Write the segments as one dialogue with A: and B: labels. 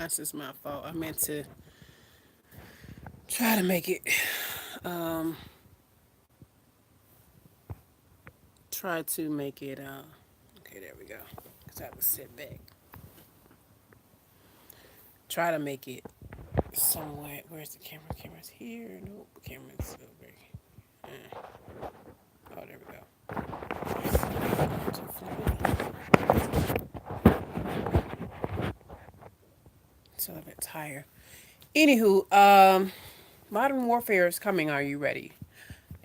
A: That's just my fault. I meant to try to make it. Um, try to make it. Okay, there we go. Cause I have to sit back. Try to make it somewhat. Where's the camera? Camera's here. Nope. Camera's over. Oh, there we go. So a bit higher. Anywho, modern warfare is coming. Are you ready?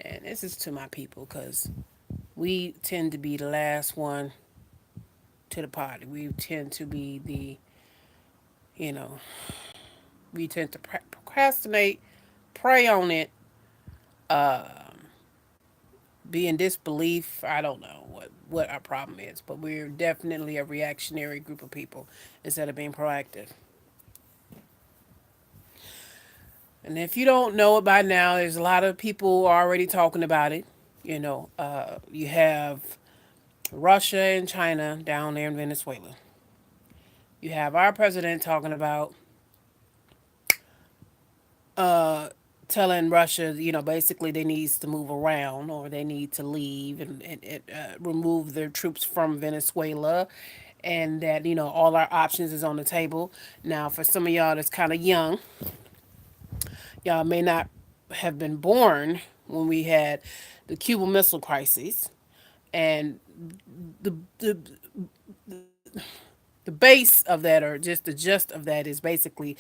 A: And this is to my people because we tend to be the last one to the party. We tend to be the, you know, we tend to procrastinate, pray on it, be in disbelief. I don't know what our problem is, but we're definitely a reactionary group of people instead of being proactive. And if you don't know it by now, there's a lot of people already talking about it. You have Russia and China down there in Venezuela. You have our president talking about telling Russia, basically they needs to move around or they need to leave and remove their troops from Venezuela, and that all our options is on the table. Now, for some of y'all that's kind of young, y'all may not have been born when we had the Cuban Missile Crisis, and the the base of that, or just the gist of that, is basically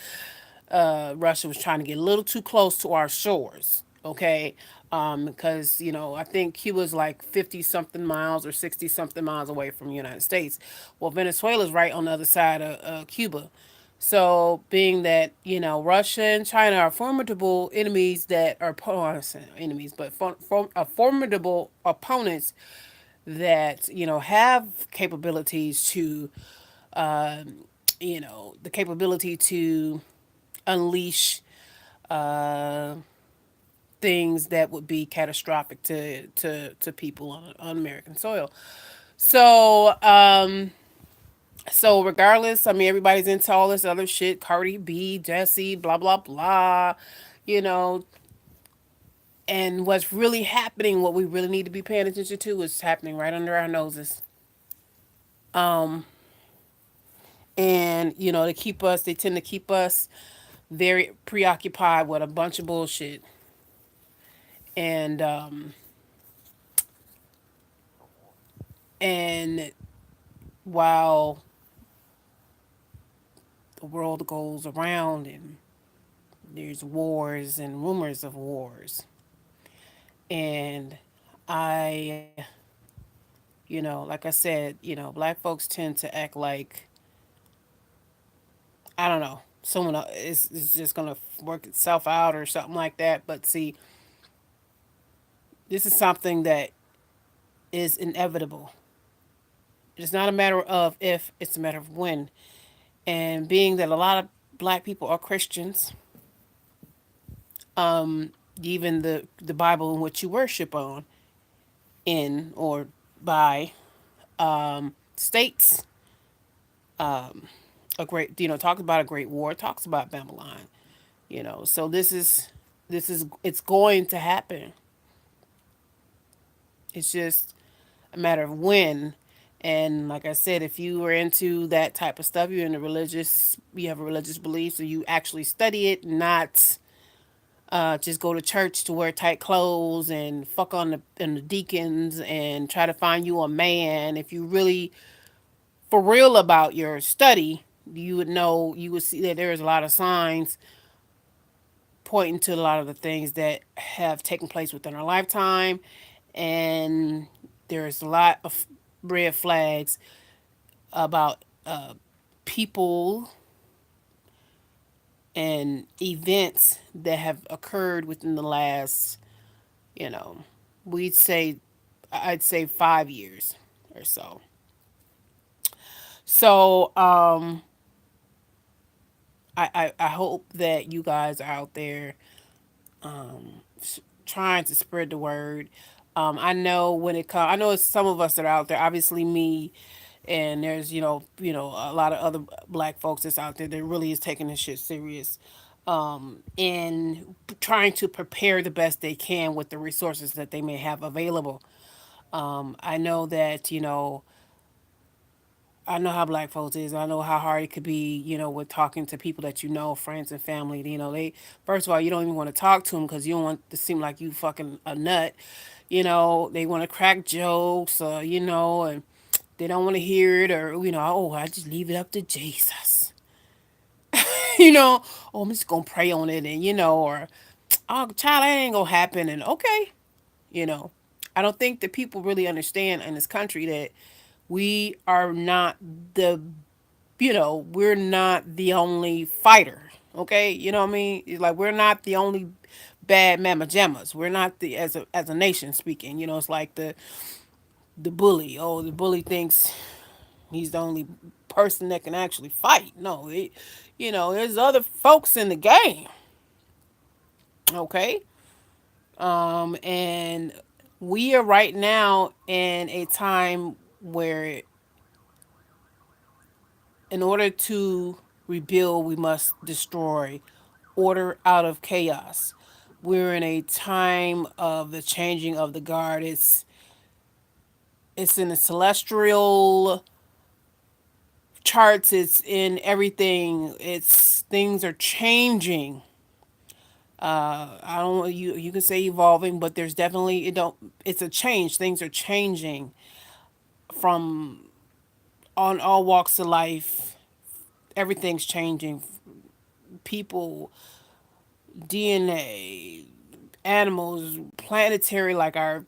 A: Russia was trying to get a little too close to our shores. Okay, because I think Cuba's like 50 something miles or 60 something miles away from the United States. Well, Venezuela's right on the other side of Cuba. So, being that Russia and China are formidable enemies that are enemies, but formidable opponents that have capabilities to the capability to unleash things that would be catastrophic to people on American soil. So, regardless, I mean, everybody's into all this other shit. Cardi B, Jesse, blah blah blah. You know, and what's really happening, what we really need to be paying attention to, is happening right under our noses. And they tend to keep us very preoccupied with a bunch of bullshit. And and while the world goes around and there's wars and rumors of wars, and I, like I said, black folks tend to act like, I don't know, someone is just gonna work itself out or something like that. But see, this is something that is inevitable. It's not a matter of if, it's a matter of when. And being that a lot of black people are Christians, even the Bible in which you worship on, in or by, states a great, talks about a great war, talks about Babylon. So this is it's going to happen. It's just a matter of when. And like I said, if you are into that type of stuff, you have a religious belief, so you actually study it, not just go to church to wear tight clothes and fuck on the deacons and try to find you a man. If you really for real about your study, you would see that there is a lot of signs pointing to a lot of the things that have taken place within our lifetime, and there's a lot of red flags about people and events that have occurred within the last, you know, we'd say, I'd say 5 years or so. So, I hope that you guys are out there trying to spread the word. I know when it comes, I know it's some of us that are out there. Obviously, me, and there's a lot of other black folks that's out there that really is taking this shit serious, and trying to prepare the best they can with the resources that they may have available. I know that I know how black folks is. I know how hard it could be, with talking to people that friends and family. They first of all, you don't even want to talk to them because you don't want to seem like you fucking a nut. They want to crack jokes, and they don't want to hear it, or oh, I just leave it up to Jesus. you know, oh, I'm just gonna pray on it, and or oh, child, that ain't gonna happen, and okay, you know. I don't think that people really understand in this country that we are not the we're not the only fighter. Okay, you know what I mean? It's like we're not the only bad mama jammas. We're not the as a nation speaking. It's like the bully. Oh, the bully thinks he's the only person that can actually fight. No, there's other folks in the game. Okay, and we are right now in a time where, in order to rebuild, we must destroy order out of chaos. We're in a time of the changing of the guard. It's in the celestial charts. It's in everything. It's things are changing. I don't know, you can say evolving, but there's definitely it don't it's a change. Things are changing from on all walks of life. Everything's changing. People, DNA, animals, planetary, like our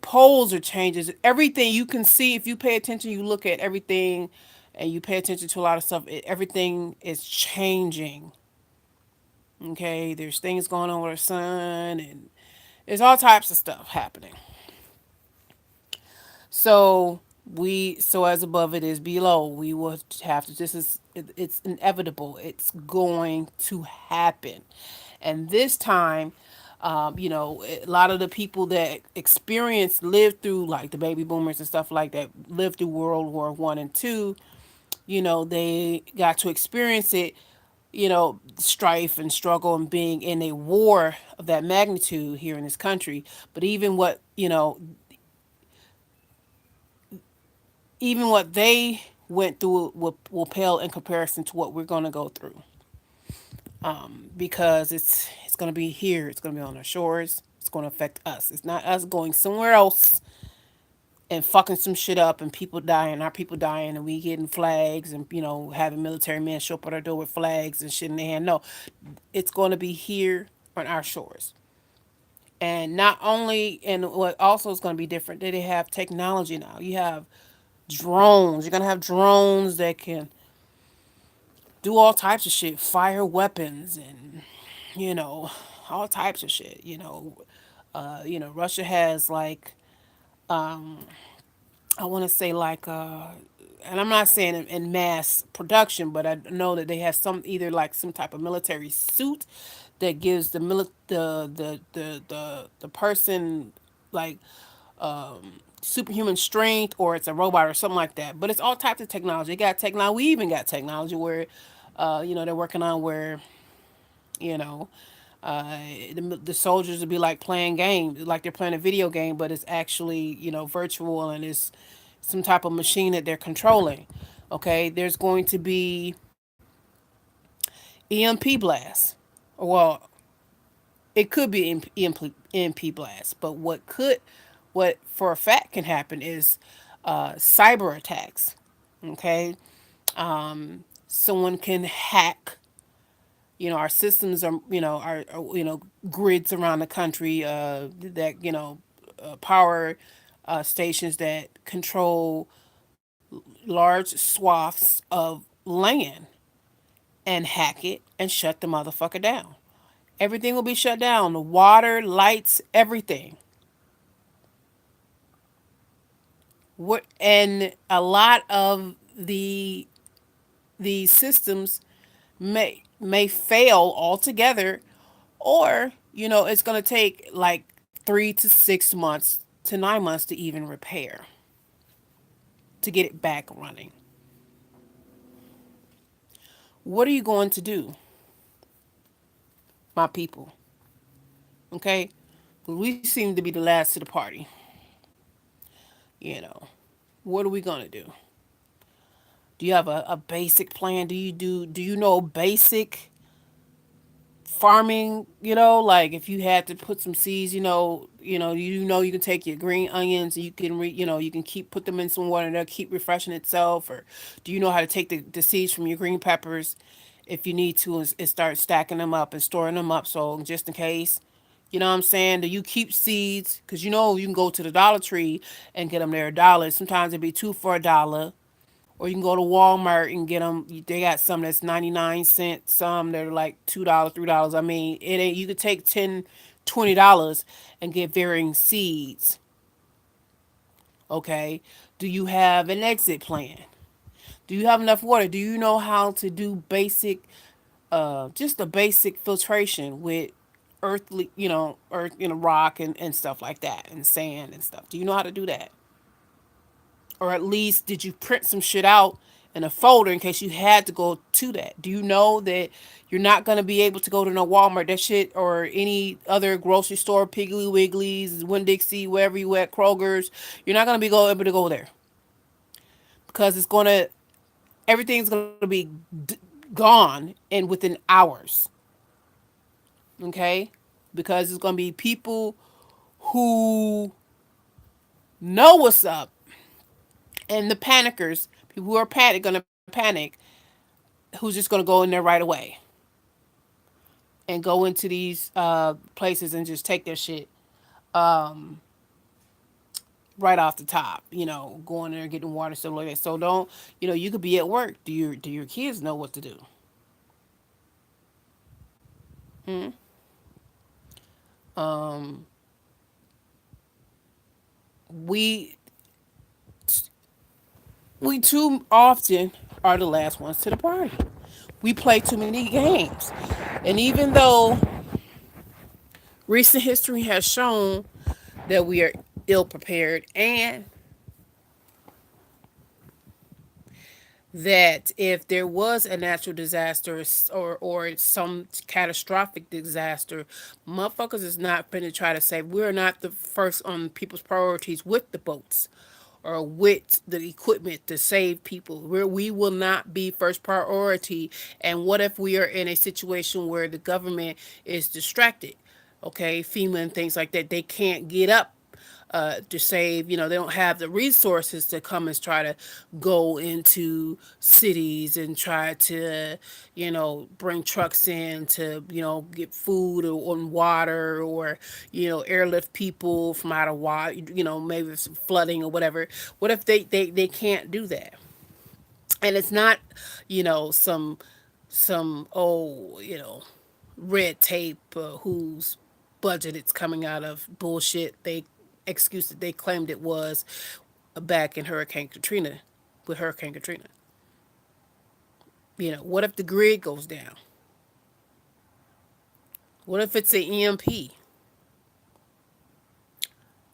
A: poles are changes. Everything you can see, if you pay attention, you look at everything and you pay attention to a lot of stuff, everything is changing. Okay, there's things going on with our sun, and there's all types of stuff happening. So as above it is below. We will have to. It's inevitable. It's going to happen, and this time, a lot of the people that lived through, like the baby boomers and stuff like that, lived through World War I and II. They got to experience it. Strife and struggle and being in a war of that magnitude here in this country. But even what they went through will pale in comparison to what we're going to go through, because it's going to be here. It's going to be on our shores. It's going to affect us. It's not us going somewhere else and fucking some shit up and people dying, our people dying, and we getting flags and having military men show up at our door with flags and shit in their hand. No, it's going to be here on our shores. And not only, and what also is going to be different, that they have technology now. You have drones. You're gonna have drones that can do all types of shit, fire weapons, and you know, all types of shit. Russia has like, I want to say like, and I'm not saying in mass production, but I know that they have some, either like some type of military suit that gives the person like superhuman strength, or it's a robot or something like that. But it's all types of technology. They got technology. We even got technology where, they're working on where, you know, uh, the soldiers would be like playing games, like they're playing a video game, but it's actually virtual, and it's some type of machine that they're controlling. Okay, there's going to be EMP blasts. Well, it could be EMP blast, but what for a fact can happen is cyber attacks. Okay, someone can hack. Our systems are are grids around the country that power stations that control large swaths of land, and hack it and shut the motherfucker down. Everything will be shut down. The water, lights, everything. And a lot of the systems may fail altogether, or it's going to take like 3 to 6 months to 9 months to even repair. to get it back running. What are you going to do, my people? Okay? We seem to be the last to the party. You know, what are we going to do? Do you have a basic plan? Do you know basic farming, like if you had to put some seeds, you can take your green onions and you can you can keep put them in some water and they'll keep refreshing itself, or do you know how to take the seeds from your green peppers if you need to, and start stacking them up and storing them up so just in case, you know what I'm saying? Do you keep seeds? Because you can go to the Dollar Tree and get them there $1. Sometimes it'd be two for $1, or you can go to Walmart and get them. They got some that's 99 cents. Some that are like $2, $3. I mean, it ain't. You could take 10, $20 and get varying seeds. Okay. Do you have an exit plan? Do you have enough water? Do you know how to do basic, just a basic filtration with earthly, earth, rock and stuff like that, and sand and stuff? Do you know how to do that? Or at least did you print some shit out in a folder in case you had to go to that? Do you know that you're not going to be able to go to no Walmart, that shit, or any other grocery store, Piggly Wiggly's, Winn Dixie, wherever you at, Kroger's? You're not going to be able to go there because everything's going to be gone and within hours. Okay, because it's going to be people who know what's up, and the panickers, people who are going to panic, who's just going to go in there right away and go into these places and just take their shit right off the top. Going there and getting water, stuff like that. So don't, you could be at work. Do your kids know what to do? Hmm? Um, we we too often are the last ones to the party. We play too many games, and even though recent history has shown that we are ill prepared, and that if there was a natural disaster, or some catastrophic disaster, motherfuckers is not going to try to say we're not the first on people's priorities with the boats or with the equipment to save people. We will not be first priority. And what if we are in a situation where the government is distracted? Okay, FEMA and things like that, they can't get up to save. They don't have the resources to come and try to go into cities and try to, bring trucks in to, get food or on water, or, airlift people from out of water, maybe some flooding or whatever. What if they can't do that? And it's not, some red tape, whose budget it's coming out of bullshit they excuse that they claimed it was back in Hurricane Katrina, with Hurricane Katrina. What if the grid goes down? What if it's an EMP?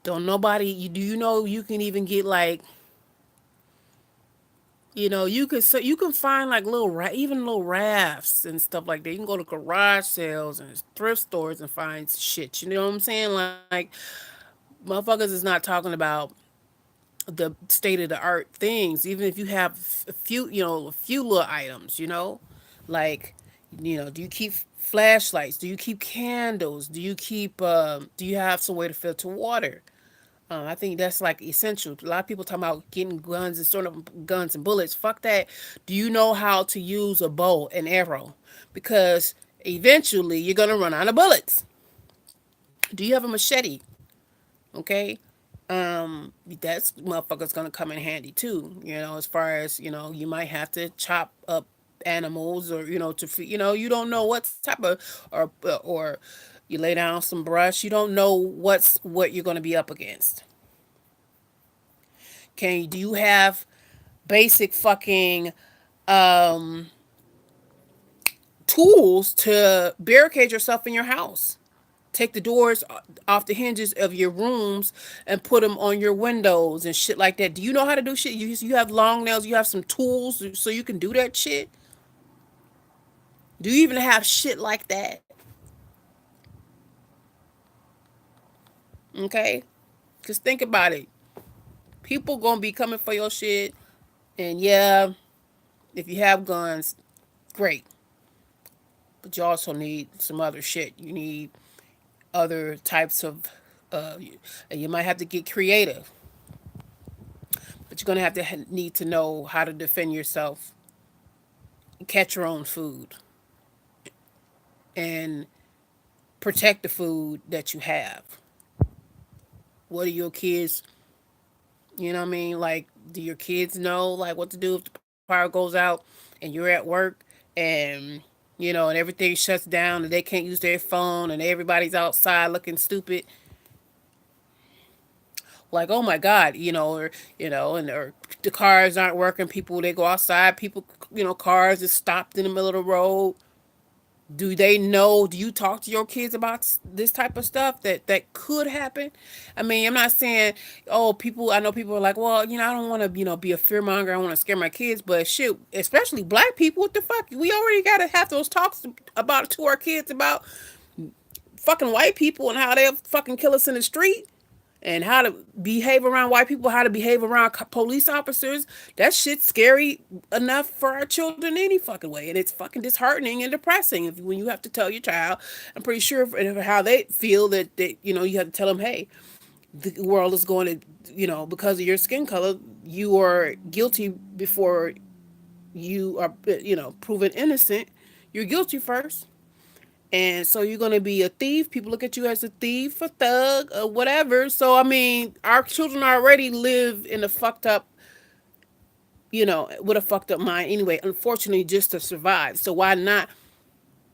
A: Don't nobody you do you know you can even get like, you can find like even little rafts and stuff like that. You can go to garage sales and thrift stores and find shit. You know what I'm saying? Like, motherfuckers is not talking about the state of the art things. Even if you have a few little items, like, do you keep flashlights? Do you keep candles? Do you have some way to filter water? I think that's like essential. A lot of people talking about getting guns and storing up guns and bullets. Fuck that. Do you know how to use a bow and arrow? Because eventually you're gonna run out of bullets. Do you have a machete? Okay. That's motherfucker's gonna come in handy too. As far as you might have to chop up animals, or you don't know what type of, or you lay down some brush. You don't know what you're gonna be up against. Do you have basic fucking tools to barricade yourself in your house? take the doors off the hinges of your rooms and put them on your windows and shit like that. Do you know how to do shit? You have long nails, you have some tools so you can do that shit? Do you even have shit like that? Okay? Because think about it. People gonna be coming for your shit. And yeah, if you have guns, great. But you also need some other shit. You need other types of, uh, and you might have to get creative. But you're gonna have to need to know how to defend yourself, catch your own food, and protect the food that you have. What are your kids? You know what I mean? Like, do your kids know like what to do if the power goes out and you're at work and and everything shuts down and they can't use their phone and everybody's outside looking stupid? Like, oh my god, and or the cars aren't working. People, they go outside. People, cars is stopped in the middle of the road. Do they know? Do you talk to your kids about this type of stuff that could happen? I mean, I'm not saying, oh, people. I know people are like, well, I don't want to, be a fear monger. I want to scare my kids, but shit, especially black people. What the fuck? We already gotta have those talks about to our kids about fucking white people and how they'll fucking kill us in the street and how to behave around white people, how to behave around police officers. That shit's scary enough for our children any fucking way, and it's fucking disheartening and depressing if when you have to tell your child. I'm pretty sure for how they feel that you have to tell them, hey, the world is going to because of your skin color, you are guilty before you are proven innocent. You're guilty first. And so you're gonna be a thief. People look at you as a thief, a thug, or whatever. So I mean, our children already live in a fucked up, with a fucked up mind anyway. Unfortunately, just to survive. So why not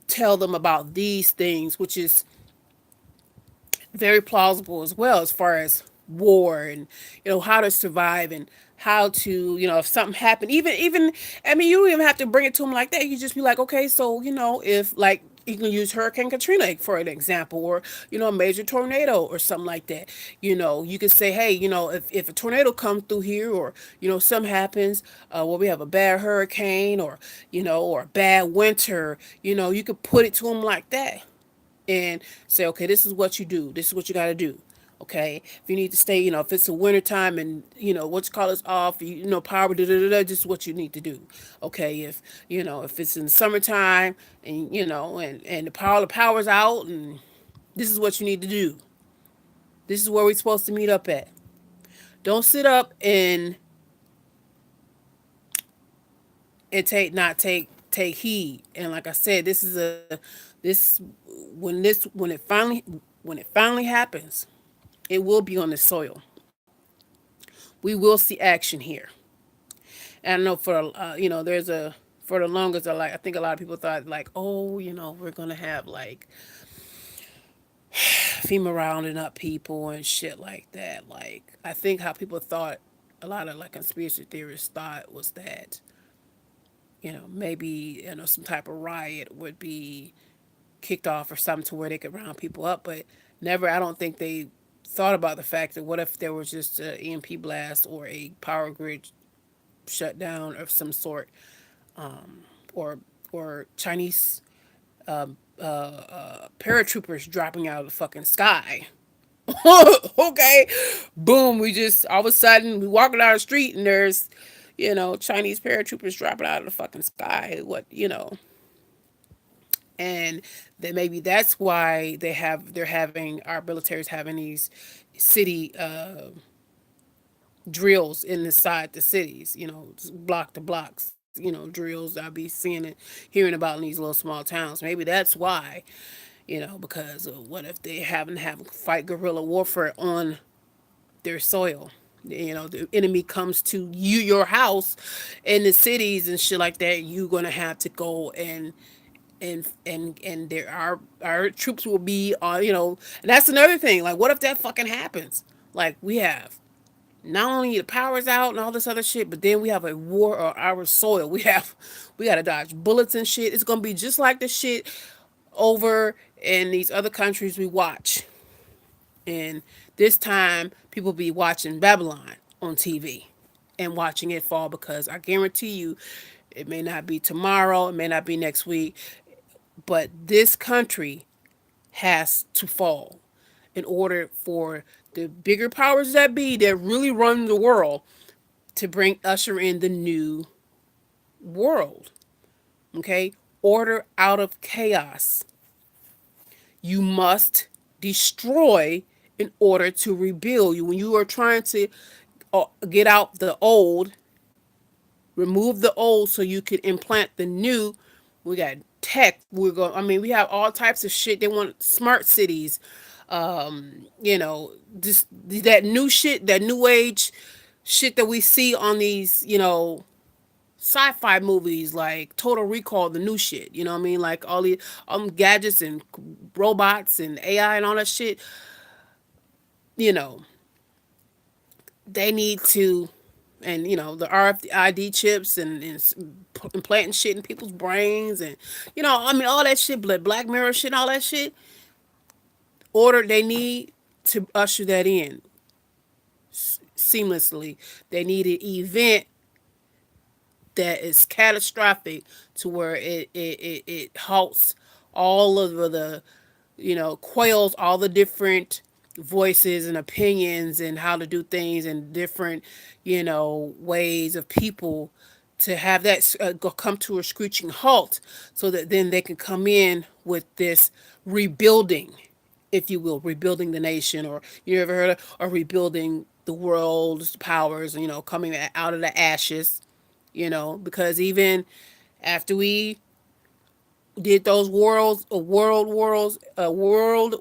A: tell them about these things, which is very plausible as well, as far as war and how to survive and how to if something happened, even I mean, you don't even have to bring it to them like that. You just be like, okay, so if like you can use Hurricane Katrina for an example, or a major tornado or something like that. You could say, hey, if a tornado comes through here, or something happens, where we have a bad hurricane, or or a bad winter, you could put it to them like that and say, okay, this is what you do. This is what you got to do. Okay, if you need to stay, if it's a winter time and what you call is off, power, this is what you need to do. Okay, if it's in the summertime and and the power's out, and this is what you need to do. This is where we're supposed to meet up at. Don't sit up and take heed. And like I said, this when it finally happens, it will be on the soil. We will see action here. And I know there's a for the longest, I think a lot of people thought like, oh, we're gonna have like FEMA rounding up people and shit like that. Like, I think how people thought, a lot of like conspiracy theorists thought was that maybe some type of riot would be kicked off or something to where they could round people up, but never. I don't think they thought about the fact that what if there was just an EMP blast or a power grid shutdown of some sort, or Chinese paratroopers dropping out of the fucking sky. Okay, boom. We just all of a sudden we walking down the street and there's Chinese paratroopers dropping out of the fucking sky. And that maybe that's why they're having our military's having these city drills inside the cities, block to blocks, drills I'll be seeing it, hearing about in these little small towns. Maybe that's why, because what if they haven't have fight guerrilla warfare on their soil? The enemy comes to your house in the cities and shit like that. You're gonna have to go and there our troops will be on. And that's another thing. Like, what if that fucking happens? Like, we have not only the power's out and all this other shit, but then we have a war on our soil. We gotta dodge bullets and shit. It's gonna be just like the shit Over in these other countries we watch, and this time people be watching Babylon on TV and watching it fall, because I guarantee you it may not be tomorrow, it may not be next week, but this country has to fall in order for the bigger powers that be that really run the world to bring usher in the new world. Okay? Order out of chaos. You must destroy in order to rebuild. You When you are trying to get out the old, remove the old so you can implant the new. We got tech. We're going. I mean, we have all types of shit. They want smart cities. This that new shit, that new age shit that we see on these, sci-fi movies like Total Recall, the new shit. You know what I mean? Like all the gadgets and robots and AI and all that shit. You know, they need to, and the RFID chips and implanting shit in people's brains, and I mean all that shit, Black Mirror shit, all that shit. Order they need to usher that in seamlessly. They need an event that is catastrophic to where it halts all of the quells all the different voices and opinions and how to do things and different ways of people, to have that come to a screeching halt, so that then they can come in with this rebuilding, if you will, rebuilding the nation, or you ever heard of, or rebuilding the world's powers, coming out of the ashes, because even after we did those world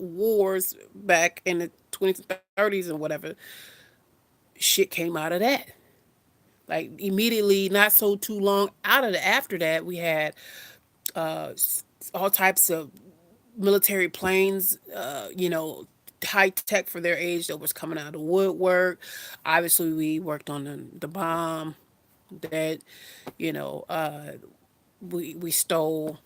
A: wars back in the 20s and 30s and whatever, shit came out of that. Like immediately, not so too long out of the after that, we had all types of military planes, high tech for their age, that was coming out of the woodwork. Obviously, we worked on the bomb that, you know, uh, we stole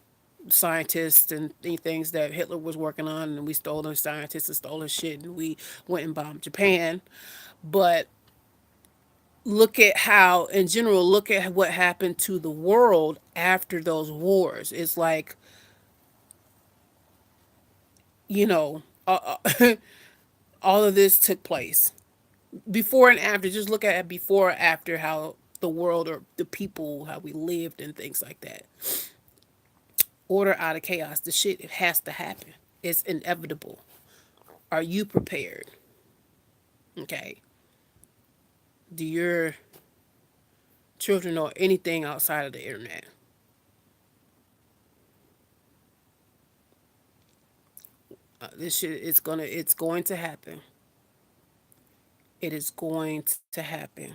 A: scientists and things that Hitler was working on, and we stole those scientists and stole his shit, and we went and bombed Japan. But look at how, in general, look at what happened to the world after those wars. It's like, you know, uh, uh, all of this took place before and after. Just look at it before or after, how the world or the people, how we lived and things like that. Order out of chaos. The shit, it has to happen. It's inevitable. Are you prepared? Okay. Do your children know anything outside of the internet? This shit, it's going to happen. It is going to happen.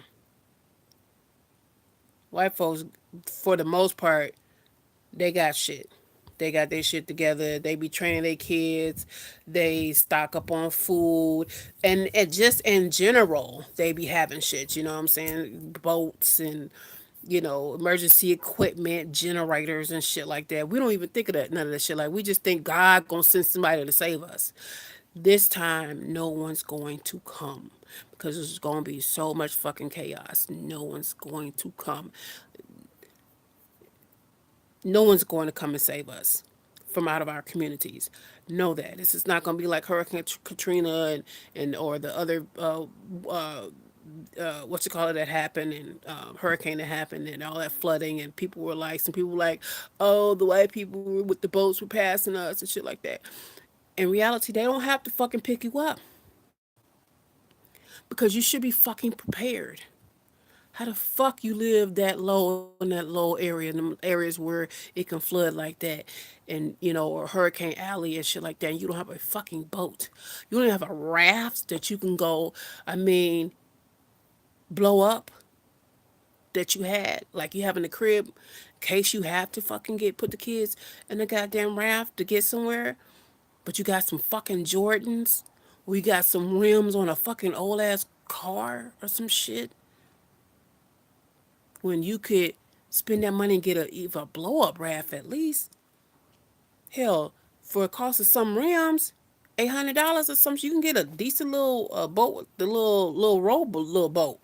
A: White folks, for the most part, they got shit. They got their shit together. They be training their kids. They stock up on food. And just in general, they be having shit. You know what I'm saying? Boats and, emergency equipment, generators and shit like that. We don't even think of that, none of that shit. Like, we just think God gonna send somebody to save us. This time, no one's going to come, because there's gonna be so much fucking chaos. No one's going to come. No one's going to come and save us from out of our communities. Know that this is not going to be like Hurricane Katrina and or the other what's it called, that happened, and hurricane that happened, and all that flooding, and people were like, some people were like, oh, the white people with the boats were passing us and shit like that. In reality, they don't have to fucking pick you up, because you should be fucking prepared. How the fuck you live that low, in that low area, in them areas where it can flood like that, and or Hurricane Alley and shit like that, and you don't have a fucking boat. You don't have a raft that you can go, I mean, blow up, that you had, like you have in the crib, in case you have to fucking put the kids in the goddamn raft to get somewhere. But you got some fucking Jordans. We got some rims on a fucking old ass car or some shit, when you could spend that money and get a blow up raft at least. Hell, for a cost of some rims, $800 or something, you can get a decent little boat, the little rowboat, little boat.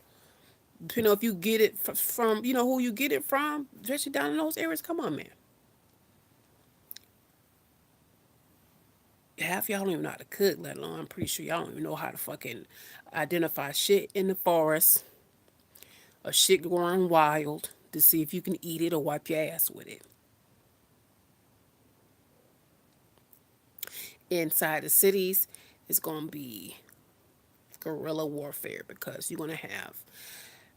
A: Depending on if you get it from, who you get it from, especially down in those areas. Come on, man. Half y'all don't even know how to cook, let alone I'm pretty sure y'all don't even know how to fucking identify shit in the forest or shit growing wild to see if you can eat it or wipe your ass with it. Inside the cities, it's gonna be guerrilla warfare because you're gonna have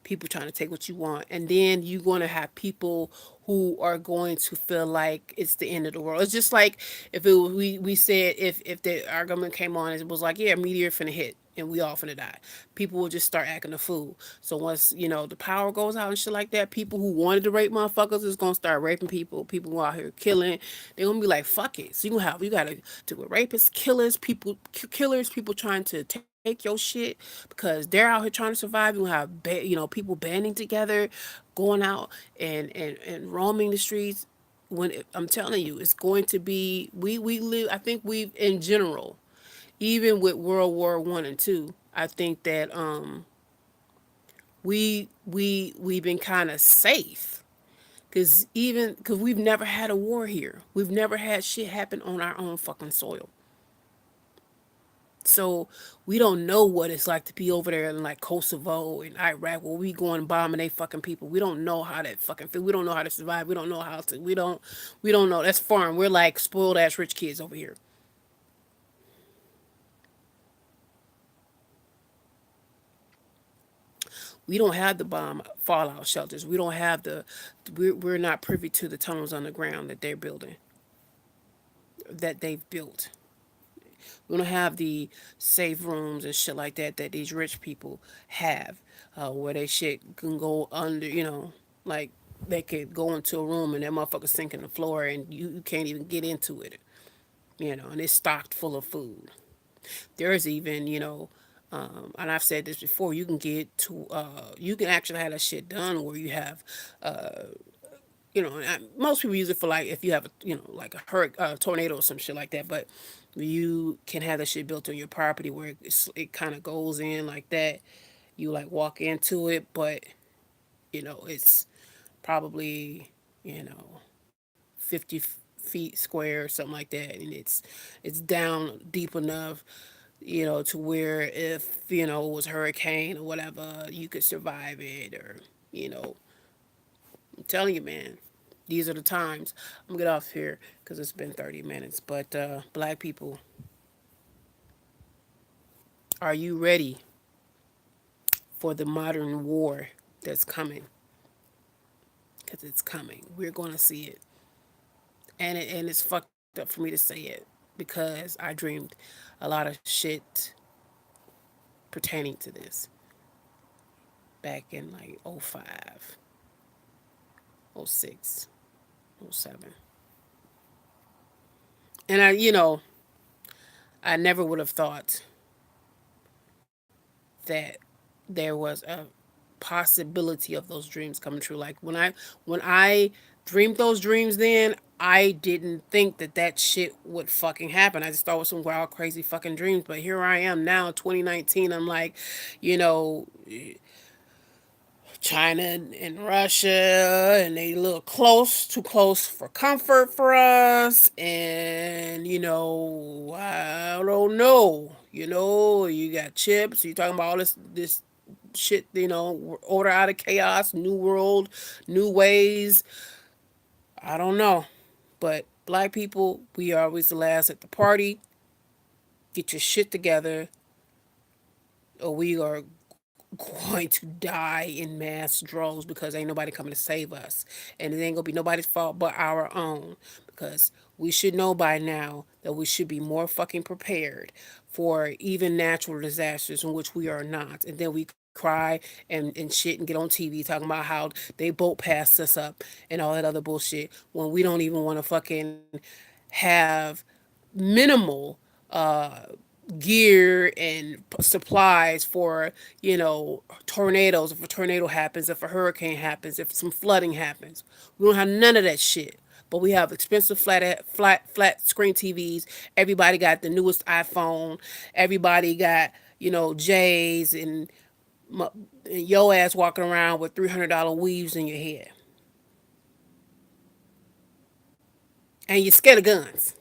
A: people trying to take what you want, and then you're going to have people who are going to feel like it's the end of the world. It's just like if it was, we said if the our government came on and it was like, yeah, meteor finna hit and we all finna die, people will just start acting a fool. So once the power goes out and shit like that, people who wanted to rape motherfuckers is gonna start raping people. People who out here killing, they're gonna be like, fuck it. So you gotta do with rapists, killers, people trying to take your shit because they're out here trying to survive. You have people banding together, going out and roaming the streets. I'm telling you, it's going to be we live. I think we've in general, even with World War I and II, I think that we've been kind of safe because we've never had a war here. We've never had shit happen on our own fucking soil. So we don't know what it's like to be over there in like Kosovo and Iraq where we going bombing they fucking people. We don't know how that fucking feel. We don't know how to survive. We don't know how to we don't know. That's foreign. We're like spoiled ass rich kids over here. We don't have the bomb fallout shelters. We don't have we're not privy to the tunnels underground that they're building, that they've built. We don't have the safe rooms and shit like that that these rich people have, where they shit can go under, like they could go into a room and that motherfucker sink in the floor and you can't even get into it, and it's stocked full of food. There's even, and I've said this before, you can actually have that shit done where you have most people use it for like if you have like a hurricane, tornado or some shit like that. But you can have that shit built on your property where it kind of goes in like that. You like walk into it, but it's probably you know 50 feet square or something like that, and it's down deep enough to where if it was a hurricane or whatever, you could survive it, or you know I'm telling you, man, these are the times. I'm gonna get off here because it's been 30 minutes. But black people, are you ready for the modern war that's coming? Because it's coming. We're going to see it. And it's fucked up for me to say it because I dreamed a lot of shit pertaining to this back in like '05, '06, '07. And I never would have thought that there was a possibility of those dreams coming true. Like when I dreamed those dreams, then I didn't think that that shit would fucking happen. I just thought it was some wild, crazy fucking dreams. But here I am now, 2019. I'm like, you know, China and Russia, and they look close, too close for comfort for us. And I don't know. You got chips. You talking about all this shit. Order out of chaos, new world, new ways. I don't know, but black people, we are always the last at the party. Get your shit together, or we are going to die in mass droves because ain't nobody coming to save us. And it ain't gonna be nobody's fault but our own. Because we should know by now that we should be more fucking prepared for even natural disasters in which we are not. And then we cry and shit and get on TV talking about how they boat passed us up and all that other bullshit when we don't even want to fucking have minimal gear and supplies for tornadoes, if a tornado happens, if a hurricane happens, if some flooding happens. We don't have none of that shit. but we have expensive flat screen TVs. Everybody got the newest iPhone. Everybody got J's and your ass walking around with $300 weaves in your head, and you're scared of guns.